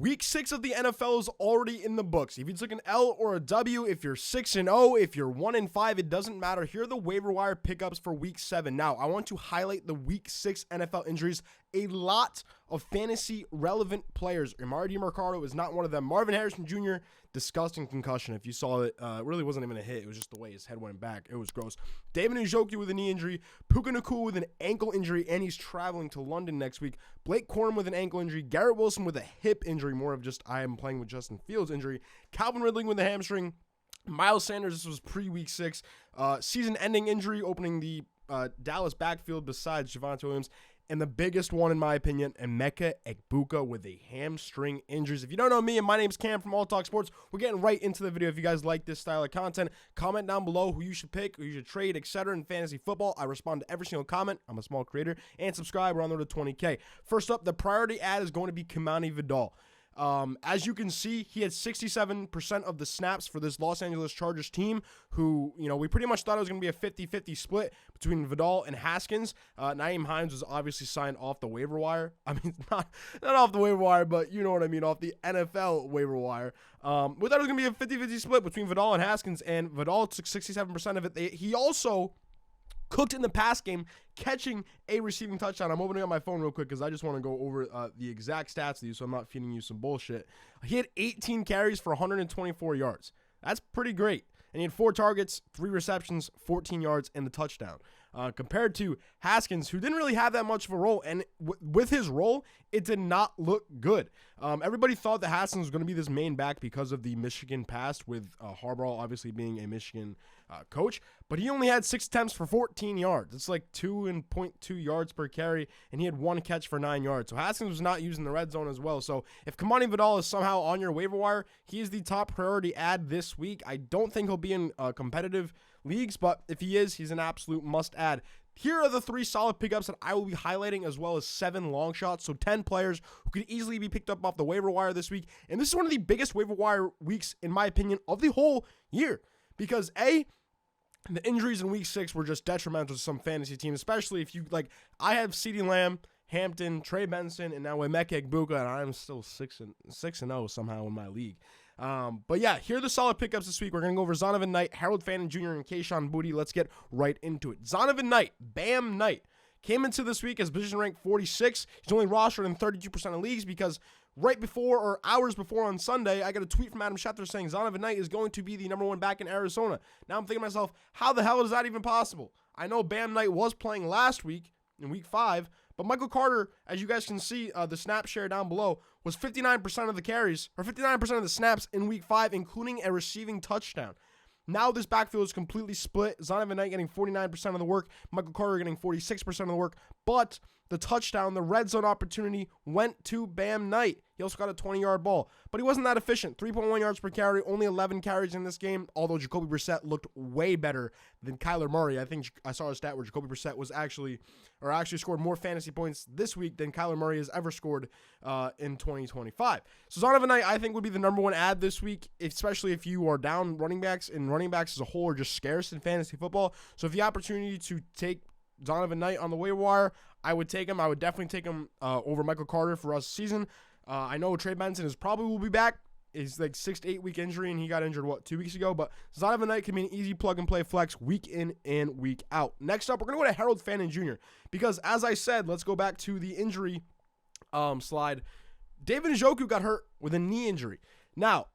Week 6 of the NFL is already in the books. If you took an L or a W, if you're 6-0, if you're 1-5, it doesn't matter. Here are the waiver wire pickups for Week 7. Now, I want to highlight the Week 6 NFL injuries. A lot of fantasy relevant players. Amari DiMercado is not one of them. Marvin Harrison Jr., disgusting concussion. If you saw it, it really wasn't even a hit. It was just the way his head went back. It was gross. David Njoku with a knee injury. Puka Nacua with an ankle injury, and he's traveling to London next week. Blake Corum with an ankle injury. Garrett Wilson with a hip injury, more of just I am playing with Justin Fields injury. Calvin Ridley with a hamstring. Miles Sanders, this was pre-week 6. Season-ending injury, opening the Dallas backfield besides Javonte Williams. And the biggest one, in my opinion, Emeka Egbuka with a hamstring injuries. If you don't know me, and my name's Cam from All Talk Sports, we're getting right into the video. If you guys like this style of content, comment down below who you should pick, who you should trade, etc. in fantasy football. I respond to every single comment. I'm a small creator. And subscribe. We're on the road to 20K. First up, the priority ad is going to be Kimani Vidal. As you can see, he had 67% of the snaps for this Los Angeles Chargers team, who, we pretty much thought it was going to be a 50-50 split between Vidal and Haskins. Nyheim Hines was obviously signed off the waiver wire. I mean, not off the waiver wire, but you know what I mean, off the NFL waiver wire. We thought it was going to be a 50-50 split between Vidal and Haskins, and Vidal took 67% of it. He also cooked in the pass game, catching a receiving touchdown. I'm opening up my phone real quick because I just want to go over the exact stats to you, so I'm not feeding you some bullshit. He had 18 carries for 124 yards. That's pretty great. And he had 4 targets, 3 receptions, 14 yards, and the touchdown. Compared to Haskins, who didn't really have that much of a role. And with his role, it did not look good. Everybody thought that Haskins was going to be this main back because of the Michigan past, with Harbaugh obviously being a Michigan coach. But he only had 6 attempts for 14 yards. It's like 2.2 yards per carry, and he had 1 catch for 9 yards. So Haskins was not using the red zone as well. So if Kimani Vidal is somehow on your waiver wire, he is the top priority ad this week. I don't think he'll be in competitive leagues, but if he is, he's an absolute must add. Here are the 3 solid pickups that I will be highlighting, as well as 7 long shots. So 10 players who could easily be picked up off the waiver wire this week. And this is one of the biggest waiver wire weeks, in my opinion, of the whole year. Because the injuries in week 6 were just detrimental to some fantasy teams, especially if you, I have CeeDee Lamb, Hampton, Trey Benson, and now Emeka Egbuka, and I'm still 6-0 somehow in my league. But yeah, here are the solid pickups this week. We're going to go over Zonovan Knight, Harold Fannin Jr., and Kayshon Boutte. Let's get right into it. Zonovan Knight, Bam Knight, came into this week as position rank 46. He's only rostered in 32% of leagues because right before, or hours before on Sunday, I got a tweet from Adam Schefter saying Zonovan Knight is going to be the number 1 back in Arizona. Now I'm thinking to myself, how the hell is that even possible? I know Bam Knight was playing last week in week 5, but Michael Carter, as you guys can see, the snap share down below, was 59% of the carries, or 59% of the snaps in week 5, including a receiving touchdown. Now this backfield is completely split. Zonovan Knight getting 49% of the work, Michael Carter getting 46% of the work, but the touchdown, the red zone opportunity went to Bam Knight. He also got a 20-yard ball, but he wasn't that efficient. 3.1 yards per carry, only 11 carries in this game, although Jacoby Brissett looked way better than Kyler Murray. I think I saw a stat where Jacoby Brissett was actually scored more fantasy points this week than Kyler Murray has ever scored in 2025. So Zonovan Knight, I think, would be the number 1 ad this week, especially if you are down running backs, and running backs as a whole are just scarce in fantasy football. So if the opportunity to take Zonovan Knight on the waiver wire, I would take him. I would definitely take him over Michael Carter for us this season. I know Trey Benson will be back. It's like 6 to 8 week injury, and he got injured, 2 weeks ago? But Zonovan Knight can be an easy plug-and-play flex week in and week out. Next up, we're going to go to Harold Fannin Jr. because, as I said, let's go back to the injury slide. David Njoku got hurt with a knee injury. Now,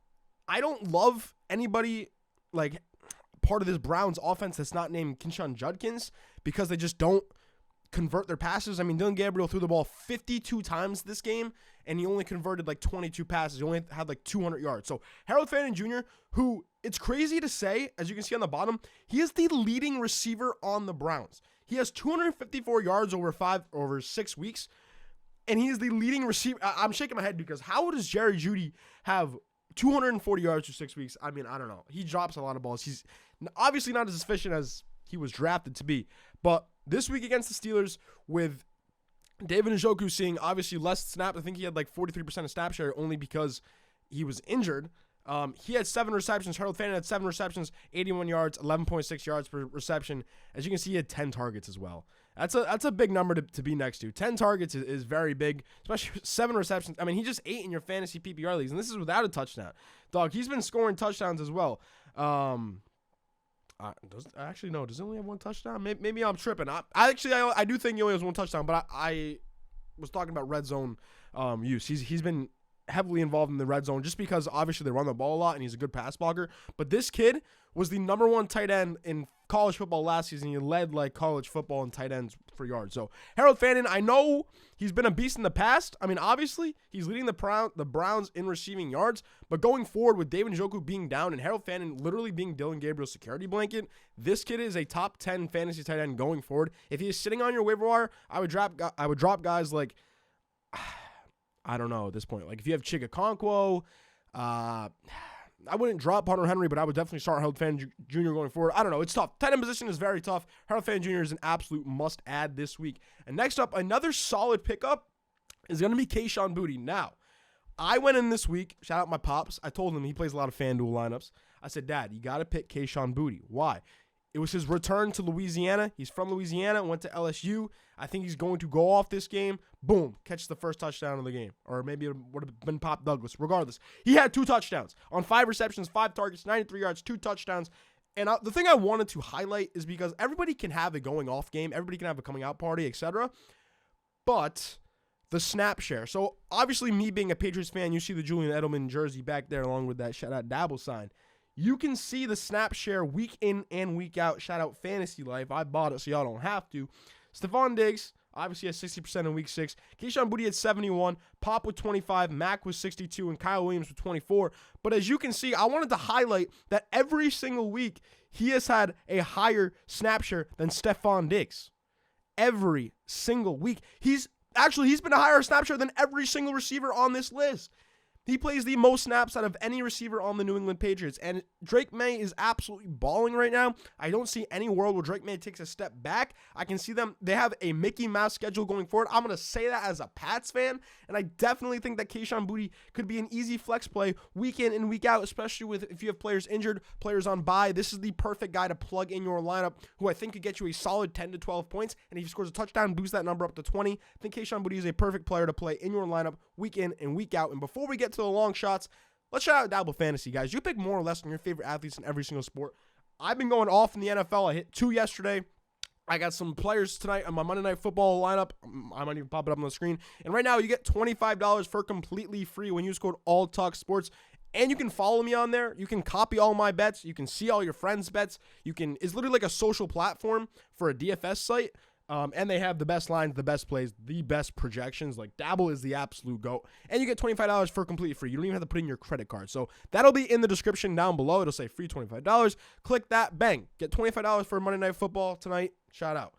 I don't love anybody, part of this Browns offense that's not named Kinshawn Judkins, because they just don't convert their passes. I mean, Dylan Gabriel threw the ball 52 times this game, and he only converted 22 passes. He only had 200 yards. So Harold Fannin Jr., who, it's crazy to say, as you can see on the bottom, he is the leading receiver on the Browns. He has 254 yards over 6 weeks, and he is the leading receiver. I'm shaking my head because how does Jerry Jeudy have 240 yards for 6 weeks? I mean, I don't know. He drops a lot of balls. He's obviously not as efficient as he was drafted to be. But this week against the Steelers, with David Njoku seeing obviously less snaps, I think he had 43% of snap share only because he was injured. He had 7 receptions. Harold Fannin had 7 receptions, 81 yards, 11.6 yards per reception. As you can see, he had 10 targets as well. That's a big number to be next to. 10 targets is very big, especially 7 receptions. I mean, he just 8 in your fantasy PPR leagues, and this is without a touchdown. Dog, he's been scoring touchdowns as well. Actually, no, does he only have 1 touchdown? Maybe I'm tripping. I do think he only has 1 touchdown, but I was talking about red zone use. He's been heavily involved in the red zone just because obviously they run the ball a lot and he's a good pass blocker. But this kid was the number 1 tight end in college football last season. He led like college football in tight ends for yards. So Harold Fannin, I know he's been a beast in the past. I mean, obviously he's leading the Browns in receiving yards, but going forward with David Njoku being down and Harold Fannin literally being Dylan Gabriel's security blanket, this kid is a top 10 fantasy tight end going forward. If he is sitting on your waiver wire, I would drop guys like I don't know at this point. Like if you have Chigakonkwo, I wouldn't drop Hunter Henry, but I would definitely start Harold Fannin Jr. going forward. I don't know. It's tough. Tight end position is very tough. Harold Fannin Jr. is an absolute must-add this week. And next up, another solid pickup is going to be Kayshon Boutte. Now, I went in this week. Shout out my pops. I told him he plays a lot of FanDuel lineups. I said, Dad, you got to pick Kayshon Boutte. Why? It was his return to Louisiana. He's from Louisiana, went to LSU. I think he's going to go off this game. Boom, catch the first touchdown of the game. Or maybe it would have been Pop Douglas. Regardless, he had 2 touchdowns on 5 receptions, 5 targets, 93 yards, 2 touchdowns. And the thing I wanted to highlight is because everybody can have a going off game. Everybody can have a coming out party, etc. But the snap share. So obviously me being a Patriots fan, you see the Julian Edelman jersey back there along with that shout out Dabble sign. You can see the snap share week in and week out. Shout out Fantasy Life. I bought it so y'all don't have to. Stephon Diggs obviously has 60% in week 6. Kayshon Boutte had 71. Pop with 25. Mac was 62. And Kyle Williams with 24. But as you can see, I wanted to highlight that every single week he has had a higher snap share than Stephon Diggs. Every single week. He's been a higher snap share than every single receiver on this list. He plays the most snaps out of any receiver on the New England Patriots. And Drake May is absolutely balling right now. I don't see any world where Drake May takes a step back. I can see them. They have a Mickey Mouse schedule going forward. I'm going to say that as a Pats fan. And I definitely think that Kayshon Boutte could be an easy flex play week in and week out, especially if you have players injured, players on bye. This is the perfect guy to plug in your lineup who I think could get you a solid 10 to 12 points. And if he scores a touchdown, boost that number up to 20. I think Kayshon Boutte is a perfect player to play in your lineup week in and week out. And before we get to the long shots, let's shout out Dabble Fantasy, guys. You pick more or less on your favorite athletes in every single sport. I've been going off in the NFL. I hit 2 yesterday. I got some players tonight on my Monday Night Football lineup. I might even pop it up on the screen. And right now, you get $25 for completely free when you use code ALLTALKSPORTS. And you can follow me on there. You can copy all my bets. You can see all your friends' bets. It's literally like a social platform for a DFS site. And they have the best lines, the best plays, the best projections. Like Dabble is the absolute GOAT. And you get $25 for completely free. You don't even have to put in your credit card. So that'll be in the description down below. It'll say free $25. Click that, bang. Get $25 for Monday Night Football tonight. Shout out.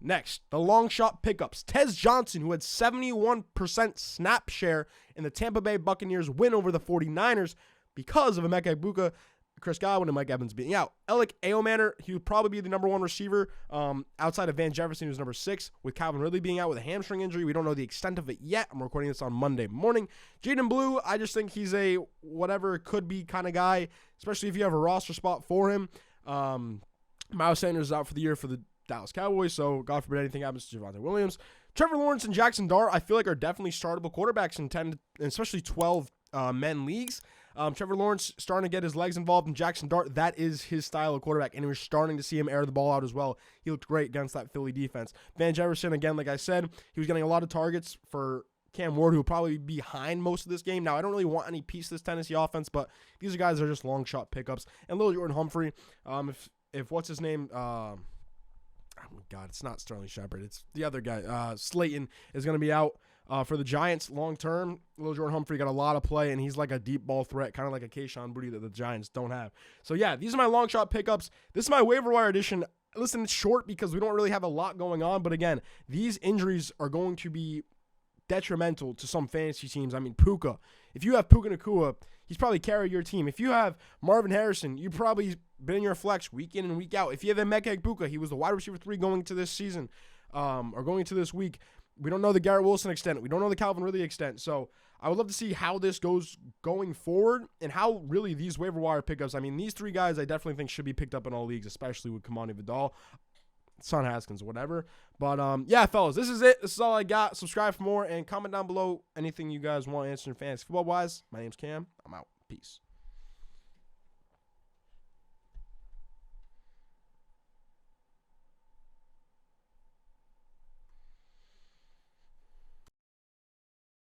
Next, the long shot pickups. Tez Johnson, who had 71% snap share in the Tampa Bay Buccaneers win over the 49ers because of Emeka Egbuka, Chris Godwin, and Mike Evans being out. Alec Aomaner, he would probably be the number 1 receiver outside of Van Jefferson, who's number 6, with Calvin Ridley being out with a hamstring injury. We don't know the extent of it yet. I'm recording this on Monday morning. Jaden Blue, I just think he's a whatever it could be kind of guy, especially if you have a roster spot for him. Miles Sanders is out for the year for the Dallas Cowboys, so God forbid anything happens to Javonte Williams. Trevor Lawrence and Jackson Dart, I feel like are definitely startable quarterbacks in 10, especially 12 men leagues. Trevor Lawrence starting to get his legs involved, and Jackson Dart, that is his style of quarterback, and we're starting to see him air the ball out as well. He looked great against that Philly defense. Van Jefferson, again, like I said, he was getting a lot of targets for Cam Ward, who will probably be behind most of this game. Now, I don't really want any piece of this Tennessee offense, but these are guys that are just long shot pickups. And Lil Jordan Humphrey, if what's his name, oh my God, it's not Sterling Shepard. It's the other guy. Slayton is going to be out for the Giants long term. Lil Jordan Humphrey got a lot of play, and he's like a deep ball threat, kind of like a Kayshon Boutte that the Giants don't have. So, yeah, these are my long shot pickups. This is my waiver wire edition. Listen, it's short because we don't really have a lot going on. But, again, these injuries are going to be detrimental to some fantasy teams. I mean, Puka. If you have Puka Nacua, he's probably carried your team. If you have Marvin Harrison, you probably been in your flex week in and week out. If you have Emeka Egbuka, he was the wide receiver 3 going to this season, or going to this week. We don't know the Garrett Wilson extent. We don't know the Calvin Ridley extent. So I would love to see how this goes going forward and how really these waiver wire pickups. I mean, these 3 guys I definitely think should be picked up in all leagues, especially with Kamani Vidal. Son Haskins, whatever. But yeah, fellas, this is it. This is all I got. Subscribe for more and comment down below anything you guys want answering fantasy football wise. My name's Cam. I'm out. Peace.